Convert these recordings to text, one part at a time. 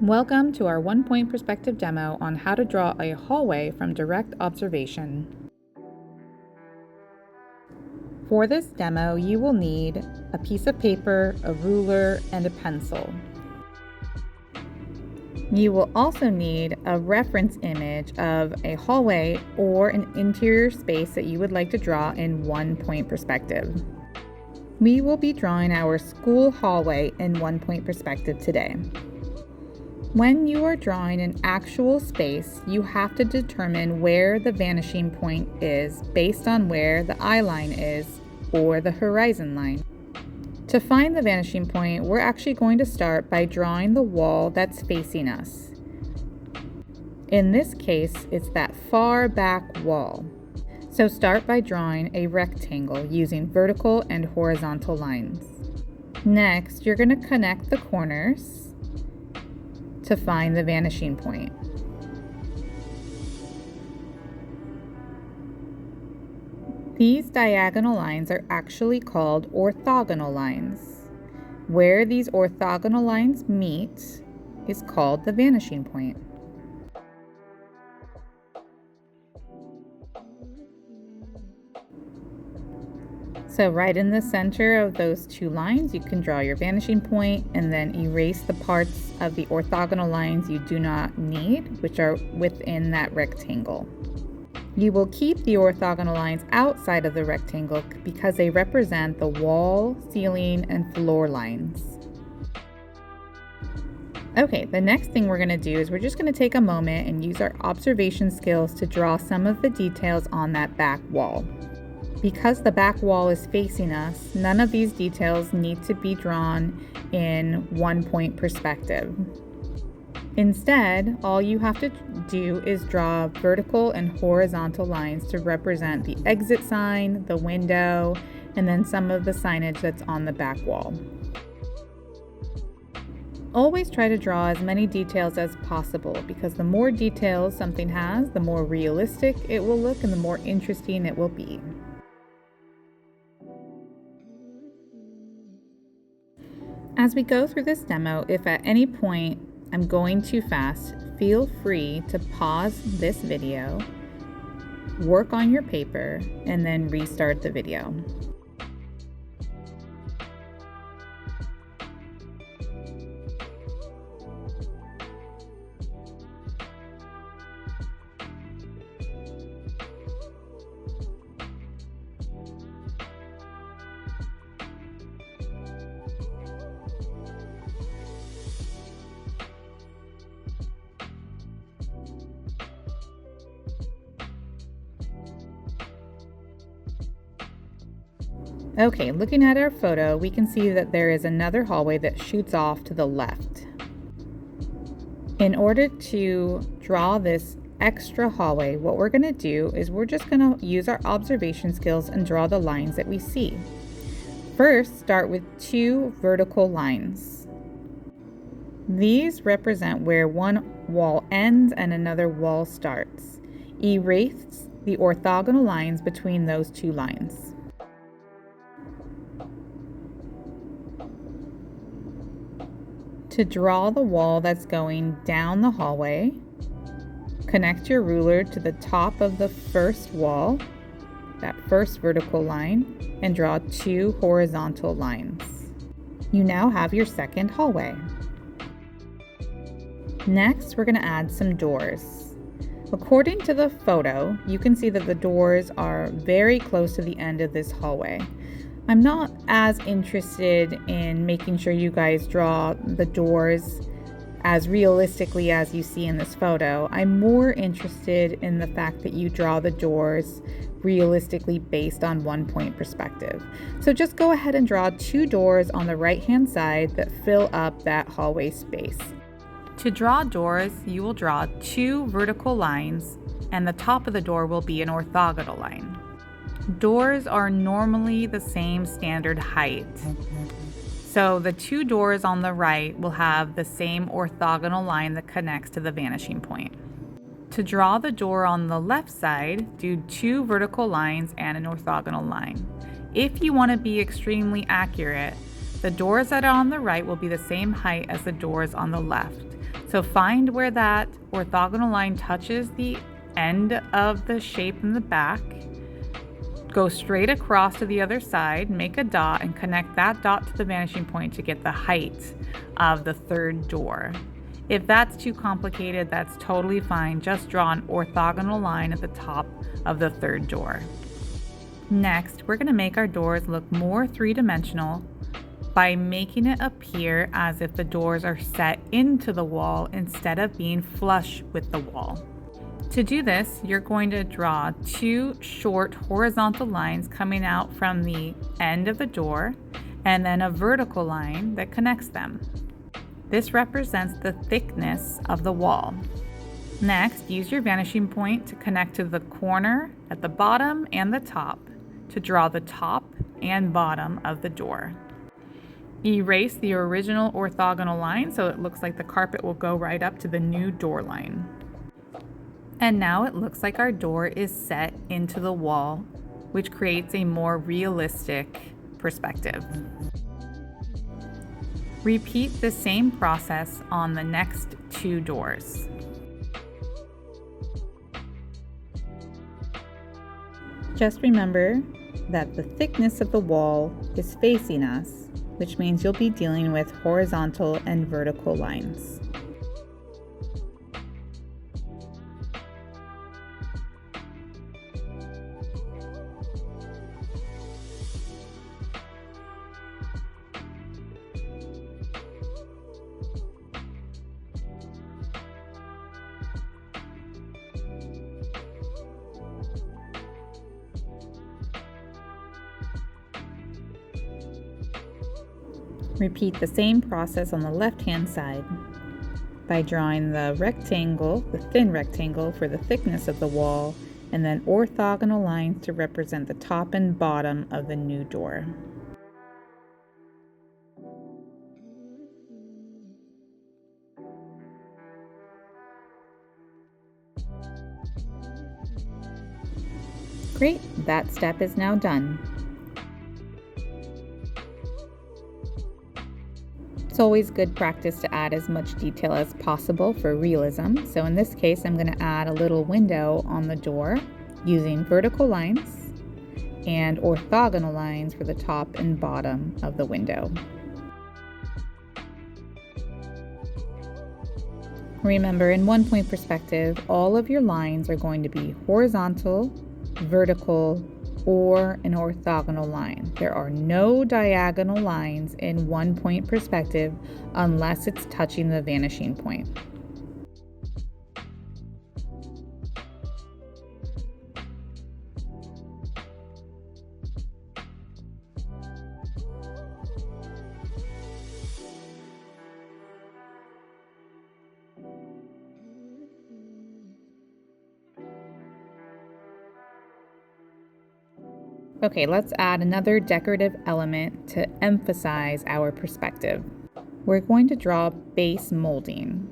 Welcome to our one-point perspective demo on how to draw a hallway from direct observation. For this demo, you will need a piece of paper, a ruler, and a pencil. You will also need a reference image of a hallway or an interior space that you would like to draw in one-point perspective. We will be drawing our school hallway in one-point perspective today. When you are drawing an actual space, you have to determine where the vanishing point is based on where the eye line is or the horizon line. To find the vanishing point, we're actually going to start by drawing the wall that's facing us. In this case, it's that far back wall. So start by drawing a rectangle using vertical and horizontal lines. Next, you're going to connect the corners to find the vanishing point. These diagonal lines are actually called orthogonal lines. Where these orthogonal lines meet is called the vanishing point. So right in the center of those two lines, you can draw your vanishing point and then erase the parts of the orthogonal lines you do not need, which are within that rectangle. You will keep the orthogonal lines outside of the rectangle because they represent the wall, ceiling, and floor lines. Okay, the next thing we're going to do is we're just going to take a moment and use our observation skills to draw some of the details on that back wall. Because the back wall is facing us, none of these details need to be drawn in one-point perspective. Instead, all you have to do is draw vertical and horizontal lines to represent the exit sign, the window, and then some of the signage that's on the back wall. Always try to draw as many details as possible because the more details something has, the more realistic it will look and the more interesting it will be. As we go through this demo, if at any point I'm going too fast, feel free to pause this video, work on your paper, and then restart the video. Okay, looking at our photo, we can see that there is another hallway that shoots off to the left. In order to draw this extra hallway, what we're going to do is we're just going to use our observation skills and draw the lines that we see. First, start with two vertical lines. These represent where one wall ends and another wall starts. Erase the orthogonal lines between those two lines. To draw the wall that's going down the hallway, connect your ruler to the top of the first wall, that first vertical line, and draw two horizontal lines. You now have your second hallway. Next, we're going to add some doors. According to the photo, you can see that the doors are very close to the end of this hallway. I'm not as interested in making sure you guys draw the doors as realistically as you see in this photo. I'm more interested in the fact that you draw the doors realistically based on one-point perspective. So just go ahead and draw two doors on the right-hand side that fill up that hallway space. To draw doors, you will draw two vertical lines, and the top of the door will be an orthogonal line. Doors are normally the same standard height. So the two doors on the right will have the same orthogonal line that connects to the vanishing point. To draw the door on the left side, do two vertical lines and an orthogonal line. If you want to be extremely accurate, the doors that are on the right will be the same height as the doors on the left. So find where that orthogonal line touches the end of the shape in the back. Go straight across to the other side, make a dot, and connect that dot to the vanishing point to get the height of the third door. If that's too complicated, that's totally fine. Just draw an orthogonal line at the top of the third door. Next, we're going to make our doors look more three-dimensional by making it appear as if the doors are set into the wall instead of being flush with the wall. To do this, you're going to draw two short horizontal lines coming out from the end of the door and then a vertical line that connects them. This represents the thickness of the wall. Next, use your vanishing point to connect to the corner at the bottom and the top to draw the top and bottom of the door. Erase the original orthogonal line so it looks like the carpet will go right up to the new door line. And now it looks like our door is set into the wall, which creates a more realistic perspective. Repeat the same process on the next two doors. Just remember that the thickness of the wall is facing us, which means you'll be dealing with horizontal and vertical lines. Repeat the same process on the left-hand side by drawing the rectangle, the thin rectangle for the thickness of the wall, and then orthogonal lines to represent the top and bottom of the new door. Great, that step is now done. It's always good practice to add as much detail as possible for realism. So in this case, I'm going to add a little window on the door using vertical lines and orthogonal lines for the top and bottom of the window. Remember, in one-point perspective, all of your lines are going to be horizontal, vertical, or an orthogonal line. There are no diagonal lines in one-point perspective unless it's touching the vanishing point. Okay, let's add another decorative element to emphasize our perspective. We're going to draw base molding.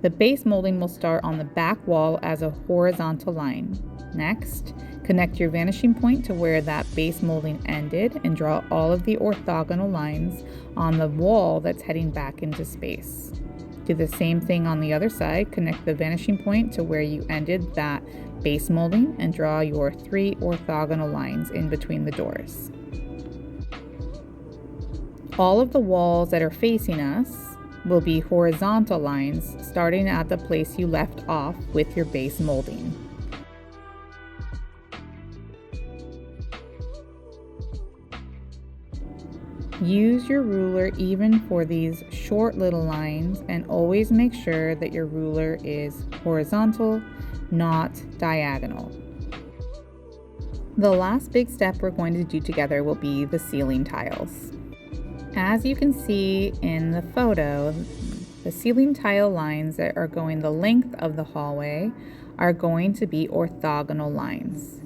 The base molding will start on the back wall as a horizontal line. Next, connect your vanishing point to where that base molding ended and draw all of the orthogonal lines on the wall that's heading back into space. Do the same thing on the other side. Connect the vanishing point to where you ended that base molding and draw your 3 orthogonal lines in between the doors. All of the walls that are facing us will be horizontal lines starting at the place you left off with your base molding. Use your ruler even for these short little lines and always make sure that your ruler is horizontal, not diagonal. The last big step we're going to do together will be the ceiling tiles. As you can see in the photo, the ceiling tile lines that are going the length of the hallway are going to be orthogonal lines.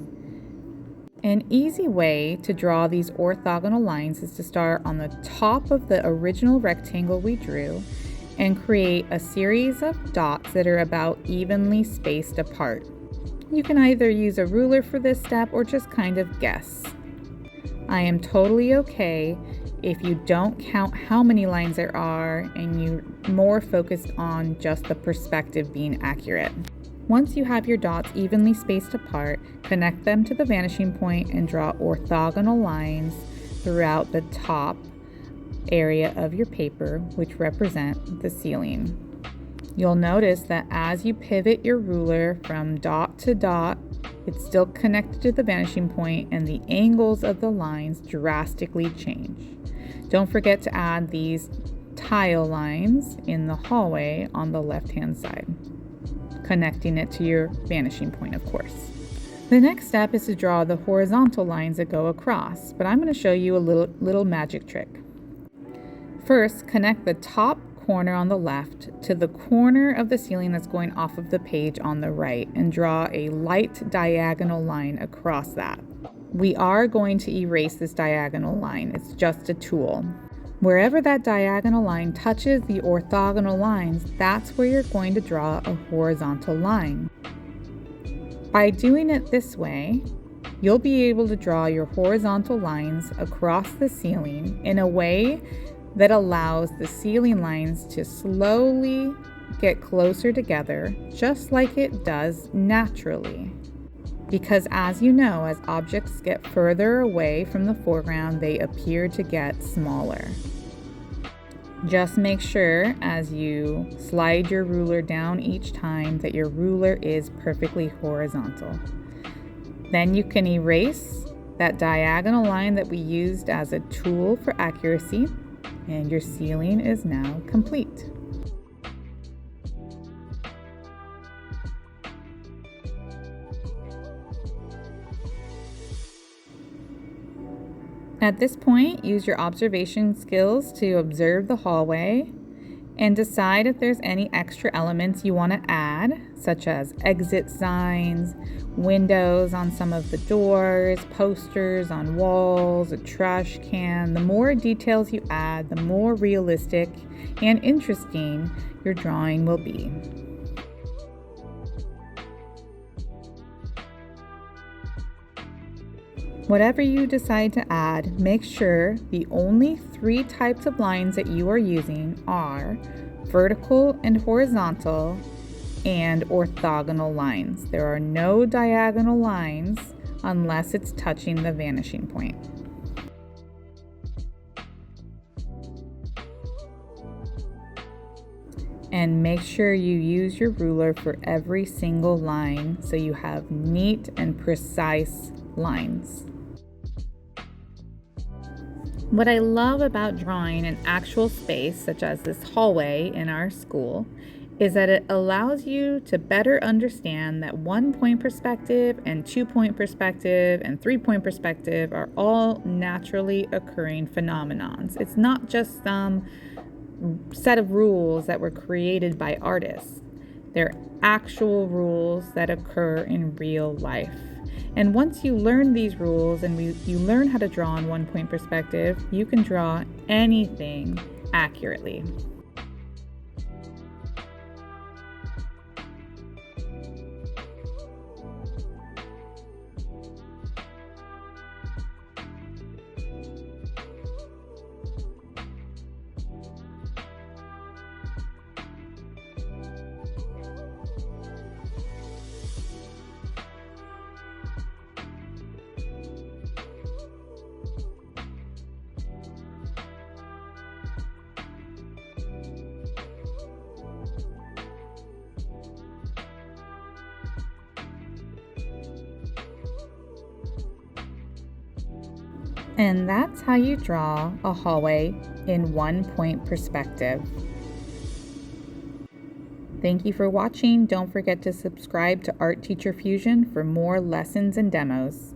An easy way to draw these orthogonal lines is to start on the top of the original rectangle we drew and create a series of dots that are about evenly spaced apart. You can either use a ruler for this step or just kind of guess. I am totally okay if you don't count how many lines there are and you're more focused on just the perspective being accurate. Once you have your dots evenly spaced apart, connect them to the vanishing point and draw orthogonal lines throughout the top area of your paper, which represent the ceiling. You'll notice that as you pivot your ruler from dot to dot, it's still connected to the vanishing point and the angles of the lines drastically change. Don't forget to add these tile lines in the hallway on the left-hand side, connecting it to your vanishing point, of course. The next step is to draw the horizontal lines that go across, but I'm going to show you a little magic trick. First, connect the top corner on the left to the corner of the ceiling that's going off of the page on the right and draw a light diagonal line across that. We are going to erase this diagonal line. It's just a tool. Wherever that diagonal line touches the orthogonal lines, that's where you're going to draw a horizontal line. By doing it this way, you'll be able to draw your horizontal lines across the ceiling in a way that allows the ceiling lines to slowly get closer together, just like it does naturally. Because as you know, as objects get further away from the foreground, they appear to get smaller. Just make sure as you slide your ruler down each time that your ruler is perfectly horizontal. Then you can erase that diagonal line that we used as a tool for accuracy, and your ceiling is now complete. At this point, use your observation skills to observe the hallway and decide if there's any extra elements you want to add, such as exit signs, windows on some of the doors, posters on walls, a trash can. The more details you add, the more realistic and interesting your drawing will be. Whatever you decide to add, make sure the only 3 types of lines that you are using are vertical and horizontal and orthogonal lines. There are no diagonal lines unless it's touching the vanishing point. And make sure you use your ruler for every single line so you have neat and precise lines. What I love about drawing an actual space, such as this hallway in our school, is that it allows you to better understand that 1-point perspective and 2-point perspective and 3-point perspective are all naturally occurring phenomenons. It's not just some set of rules that were created by artists. They're actual rules that occur in real life. And once you learn these rules and you learn how to draw in 1-point perspective, you can draw anything accurately. And that's how you draw a hallway in 1-point perspective. Thank you for watching. Don't forget to subscribe to Art Teacher Fusion for more lessons and demos.